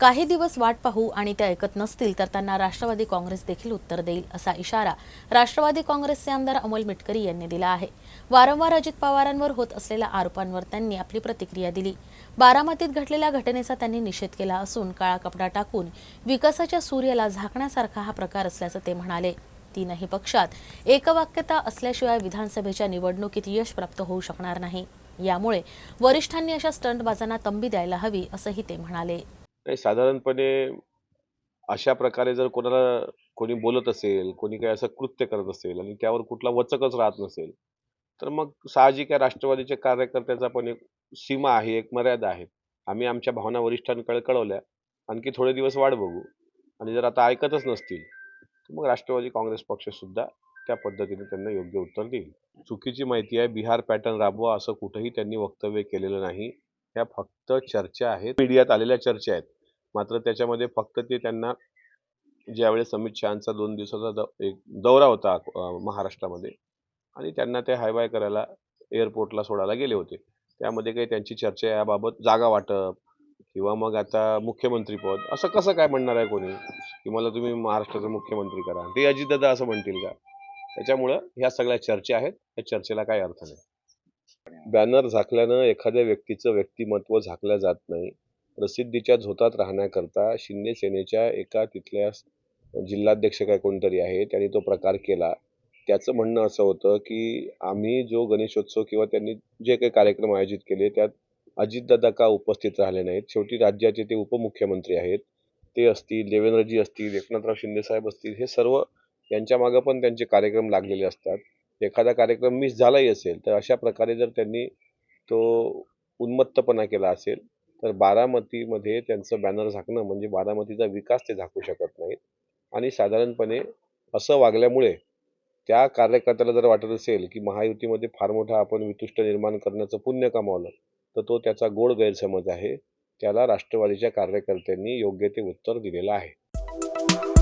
काही दिवस वाट पाहू आणि ते ऐकत नसतील तर त्यांना राष्ट्रवादी काँग्रेस देखील उत्तर देईल असा इशारा राष्ट्रवादी काँग्रेसचे आमदार अमोल मिटकरी यांनी दिला आहे। वारंवार अजित पवारांवर होत असलेल्या आरोपांवर त्यांनी आपली प्रतिक्रिया दिली। बारामतीत घडलेल्या घटनेचा त्यांनी निषेध केला असून काळा कपडा टाकून विकासाच्या सूर्याला झाकण्यासारखा हा प्रकार असल्याचं ते म्हणाले। तीनही पक्षात एकवाक्यता असल्याशिवाय विधानसभेच्या निवडणुकीत यश प्राप्त होऊ शकणार नाही। यामुळे वरिष्ठांनी अशा स्टंटबाजांना तंबी द्यायला हवी असंही ते म्हणाले। नाही, साधारणपणे अशा प्रकारे जर कोणी बोलत असेल, कोणी काही असं कृत्य करत असेल आणि त्यावर कुठला वचकच राहत नसेल, तर मग साहजिक आहे राष्ट्रवादीच्या कार्यकर्त्याचा पण एक सीमा आहे, एक मर्यादा आहे. आम्ही आमच्या भावना वरिष्ठांकडे कळवल्या. आणखी थोडे दिवस वाट बघू आणि जर आता ऐकतच नसतील, तर मग राष्ट्रवादी काँग्रेस पक्ष सुद्धा त्या पद्धतीने त्यांना योग्य उत्तर देईल. चुकीची माहिती आहे, बिहार पॅटर्न राबवा असं कुठेही त्यांनी वक्तव्य केलेलं नाही. ह्या फक्त चर्चा आहेत, मीडियात आलेल्या चर्चा आहेत. मात्र त्याच्यामध्ये फक्त ते त्यांना ज्यावेळेस अमित शहांचा 2 दिवसाचा एक दौरा होता महाराष्ट्रामध्ये आणि त्यांना ते हाय-बाय करायला एअरपोर्टला सोडायला गेले होते. त्यामध्ये काही त्यांची चर्चा याबाबत जागा वाटप किंवा मग आता मुख्यमंत्रीपद असं कसं काय म्हणणार आहे कोणी, की मला तुम्ही महाराष्ट्राचा मुख्यमंत्री करा. ते अजितदादा असं म्हणतील का? त्याच्यामुळं ह्या सगळ्या चर्चा आहेत. या चर्चेला काही अर्थ नाही. बॅनर झाकल्यानं एखाद्या व्यक्तीचं व्यक्तिमत्व झाकलं जात नाही. प्रसिद्धीच्या झोतात राहण्याकरता शिंदे सेनेच्या एका तिथल्या जिल्हाध्यक्ष काय कोणतरी आहे, त्यांनी तो प्रकार केला. त्याचं म्हणणं असं होतं, की आम्ही जो गणेशोत्सव किंवा त्यांनी जे काही कार्यक्रम आयोजित केले, त्यात अजितदादा का उपस्थित राहिले नाहीत. शेवटी राज्याचे ते उपमुख्यमंत्री आहेत. ते असतील, देवेंद्रजी असतील, एकनाथराव शिंदेसाहेब असतील, हे सर्व यांच्या मागं पण त्यांचे कार्यक्रम लागलेले असतात. एखादा कार्यक्रम मिस झालाही असेल, तर अशा प्रकारे जर त्यांनी तो उन्मत्तपणा केला असेल, तर बारामतीमध्ये त्यांचं बॅनर झाकणं म्हणजे बारामतीचा विकास ते झाकू शकत नाहीत. आणि साधारणपणे असं वागल्यामुळे त्या कार्यकर्त्याला जर वाटत असेल, की महायुतीमध्ये फार मोठा आपण वितुष्ट निर्माण करण्याचं पुण्य कमावलं, तर तो त्याचा गोड गैरसमज आहे. त्याला राष्ट्रवादीच्या कार्यकर्त्यांनी योग्य ते उत्तर दिलेलं आहे.